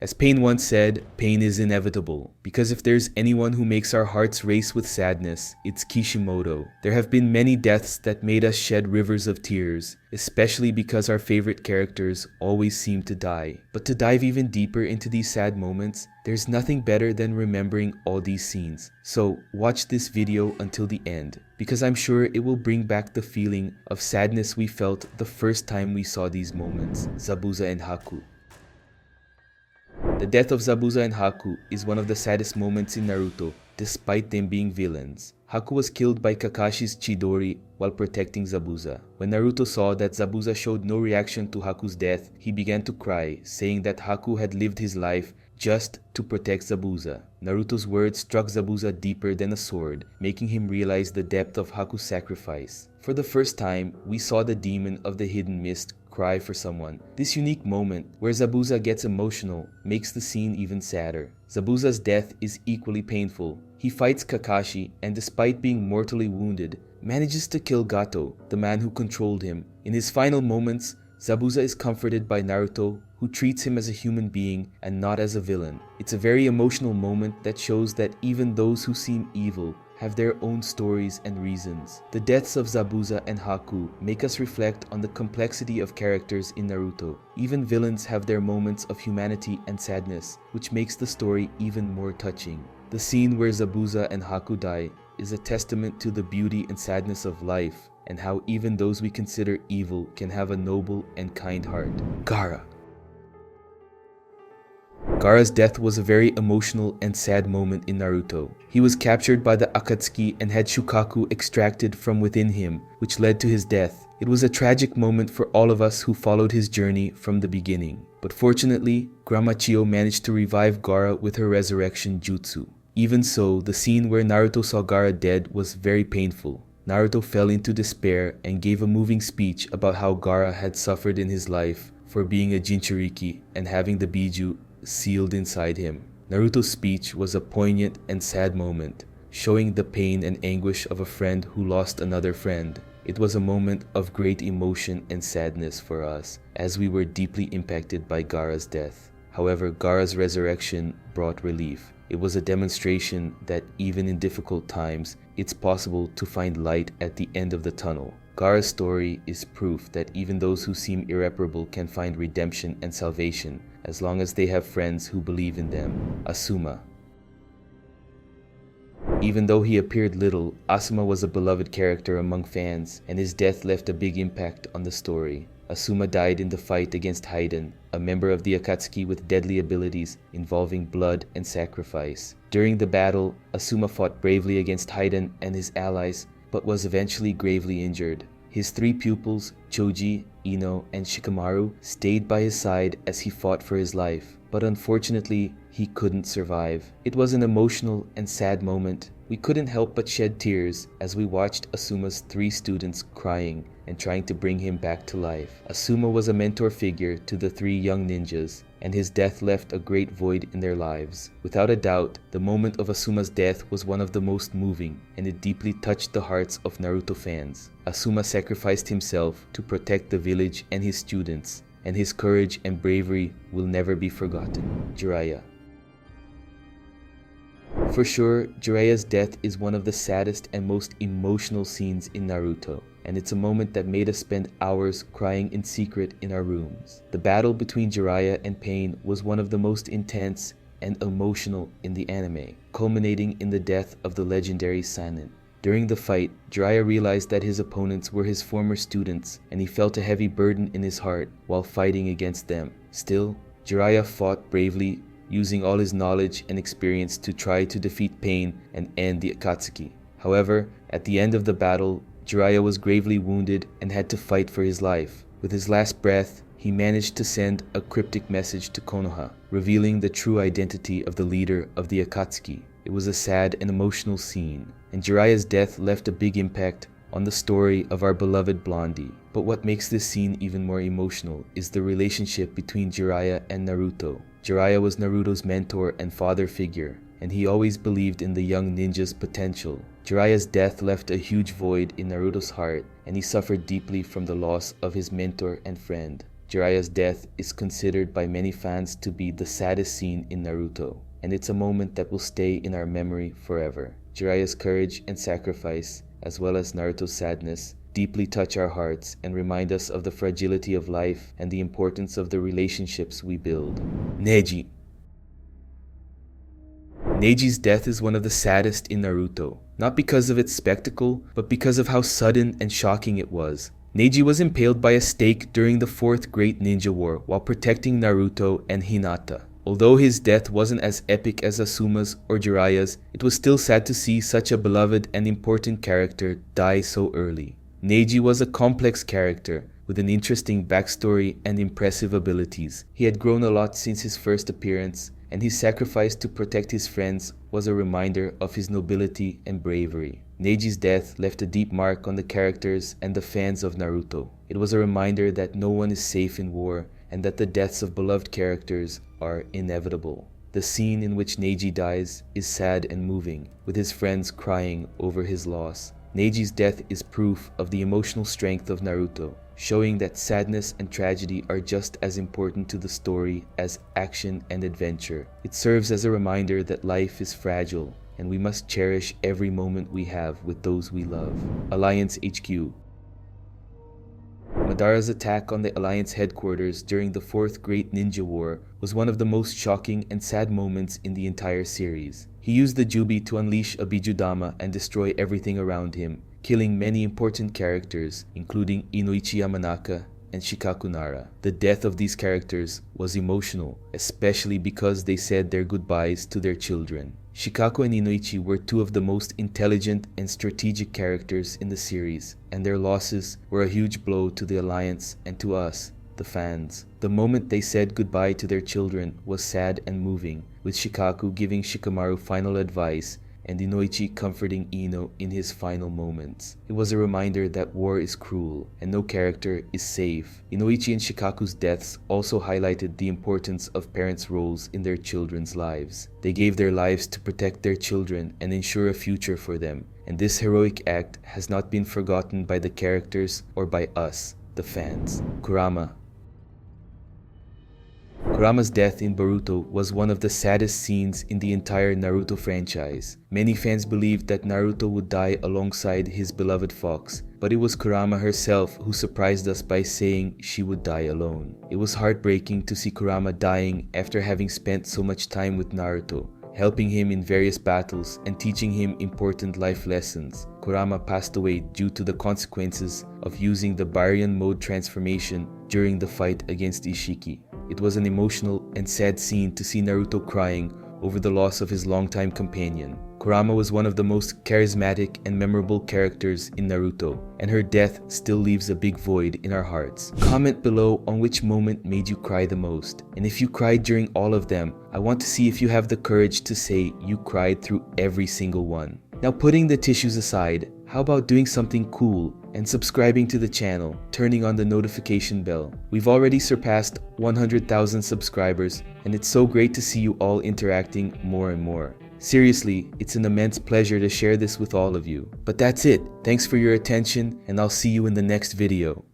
As Pain once said, pain is inevitable, because if there's anyone who makes our hearts race with sadness, it's Kishimoto. There have been many deaths that made us shed rivers of tears, especially because our favorite characters always seem to die. But to dive even deeper into these sad moments, there's nothing better than remembering all these scenes. So watch this video until the end, because I'm sure it will bring back the feeling of sadness we felt the first time we saw these moments. Zabuza and Haku. The death of Zabuza and Haku is one of the saddest moments in Naruto, despite them being villains. Haku was killed by Kakashi's Chidori while protecting Zabuza. When Naruto saw that Zabuza showed no reaction to Haku's death, he began to cry, saying that Haku had lived his life just to protect Zabuza. Naruto's words struck Zabuza deeper than a sword, making him realize the depth of Haku's sacrifice. For the first time, we saw the demon of the hidden mist cry for someone. This unique moment, where Zabuza gets emotional, makes the scene even sadder. Zabuza's death is equally painful. He fights Kakashi and, despite being mortally wounded, manages to kill Gato, the man who controlled him. In his final moments, Zabuza is comforted by Naruto, who treats him as a human being and not as a villain. It's a very emotional moment that shows that even those who seem evil have their own stories and reasons. The deaths of Zabuza and Haku make us reflect on the complexity of characters in Naruto. Even villains have their moments of humanity and sadness, which makes the story even more touching. The scene where Zabuza and Haku die is a testament to the beauty and sadness of life, and how even those we consider evil can have a noble and kind heart. Gaara. Gaara's death was a very emotional and sad moment in Naruto. He was captured by the Akatsuki and had Shukaku extracted from within him, which led to his death. It was a tragic moment for all of us who followed his journey from the beginning. But fortunately, Grandma Chio managed to revive Gaara with her resurrection jutsu. Even so, the scene where Naruto saw Gaara dead was very painful. Naruto fell into despair and gave a moving speech about how Gaara had suffered in his life for being a Jinchuriki and having the Biju sealed inside him. Naruto's speech was a poignant and sad moment, showing the pain and anguish of a friend who lost another friend. It was a moment of great emotion and sadness for us, as we were deeply impacted by Gaara's death. However, Gaara's resurrection brought relief. It was a demonstration that even in difficult times, it's possible to find light at the end of the tunnel. Gaara's story is proof that even those who seem irreparable can find redemption and salvation, as long as they have friends who believe in them. Asuma. Even though he appeared little, Asuma was a beloved character among fans, and his death left a big impact on the story. Asuma died in the fight against Haiden, a member of the Akatsuki with deadly abilities involving blood and sacrifice. During the battle, Asuma fought bravely against Haiden and his allies, but was eventually gravely injured. His three pupils, Choji, Ino, and Shikamaru, stayed by his side as he fought for his life, but unfortunately, he couldn't survive. It was an emotional and sad moment. We couldn't help but shed tears as we watched Asuma's three students crying and trying to bring him back to life. Asuma was a mentor figure to the three young ninjas, and his death left a great void in their lives. Without a doubt, the moment of Asuma's death was one of the most moving, and it deeply touched the hearts of Naruto fans. Asuma sacrificed himself to protect the village and his students, and his courage and bravery will never be forgotten. Jiraiya. For sure, Jiraiya's death is one of the saddest and most emotional scenes in Naruto, and it's a moment that made us spend hours crying in secret in our rooms. The battle between Jiraiya and Pain was one of the most intense and emotional in the anime, culminating in the death of the legendary Sannin. During the fight, Jiraiya realized that his opponents were his former students, and he felt a heavy burden in his heart while fighting against them. Still, Jiraiya fought bravely, using all his knowledge and experience to try to defeat Pain and end the Akatsuki. However, at the end of the battle, Jiraiya was gravely wounded and had to fight for his life. With his last breath, he managed to send a cryptic message to Konoha, revealing the true identity of the leader of the Akatsuki. It was a sad and emotional scene, and Jiraiya's death left a big impact on the story of our beloved Blondie. But what makes this scene even more emotional is the relationship between Jiraiya and Naruto. Jiraiya was Naruto's mentor and father figure, and he always believed in the young ninja's potential. Jiraiya's death left a huge void in Naruto's heart, and he suffered deeply from the loss of his mentor and friend. Jiraiya's death is considered by many fans to be the saddest scene in Naruto, and it's a moment that will stay in our memory forever. Jiraiya's courage and sacrifice, as well as Naruto's sadness, deeply touch our hearts and remind us of the fragility of life and the importance of the relationships we build. Neji. Neji's death is one of the saddest in Naruto, not because of its spectacle, but because of how sudden and shocking it was. Neji was impaled by a stake during the Fourth Great Ninja War while protecting Naruto and Hinata. Although his death wasn't as epic as Asuma's or Jiraiya's, it was still sad to see such a beloved and important character die so early. Neji was a complex character with an interesting backstory and impressive abilities. He had grown a lot since his first appearance, and his sacrifice to protect his friends was a reminder of his nobility and bravery. Neji's death left a deep mark on the characters and the fans of Naruto. It was a reminder that no one is safe in war and that the deaths of beloved characters are inevitable. The scene in which Neji dies is sad and moving, with his friends crying over his loss. Neji's death is proof of the emotional strength of Naruto, showing that sadness and tragedy are just as important to the story as action and adventure. It serves as a reminder that life is fragile, and we must cherish every moment we have with those we love. Alliance HQ. Madara's attack on the Alliance headquarters during the Fourth Great Ninja War was one of the most shocking and sad moments in the entire series. He used the Jubi to unleash a Bijudama and destroy everything around him, killing many important characters, including Inoichi Yamanaka and Shikaku Nara. The death of these characters was emotional, especially because they said their goodbyes to their children. Shikaku and Inoichi were two of the most intelligent and strategic characters in the series, and their losses were a huge blow to the Alliance and to us, the fans. The moment they said goodbye to their children was sad and moving, with Shikaku giving Shikamaru final advice and Inoichi comforting Ino in his final moments. It was a reminder that war is cruel and no character is safe. Inoichi and Shikaku's deaths also highlighted the importance of parents' roles in their children's lives. They gave their lives to protect their children and ensure a future for them, and this heroic act has not been forgotten by the characters or by us, the fans. Kurama. Kurama's death in Boruto was one of the saddest scenes in the entire Naruto franchise. Many fans believed that Naruto would die alongside his beloved Fox, but it was Kurama herself who surprised us by saying she would die alone. It was heartbreaking to see Kurama dying after having spent so much time with Naruto, helping him in various battles and teaching him important life lessons. Kurama passed away due to the consequences of using the Baryon mode transformation during the fight against Ishiki. It was an emotional and sad scene to see Naruto crying over the loss of his longtime companion. Kurama was one of the most charismatic and memorable characters in Naruto, and her death still leaves a big void in our hearts. Comment below on which moment made you cry the most, and if you cried during all of them, I want to see if you have the courage to say you cried through every single one. Now, putting the tissues aside, how about doing something cool and subscribing to the channel, turning on the notification bell? We've already surpassed 100,000 subscribers, and it's so great to see you all interacting more and more. Seriously, it's an immense pleasure to share this with all of you. But that's it. Thanks for your attention, and I'll see you in the next video.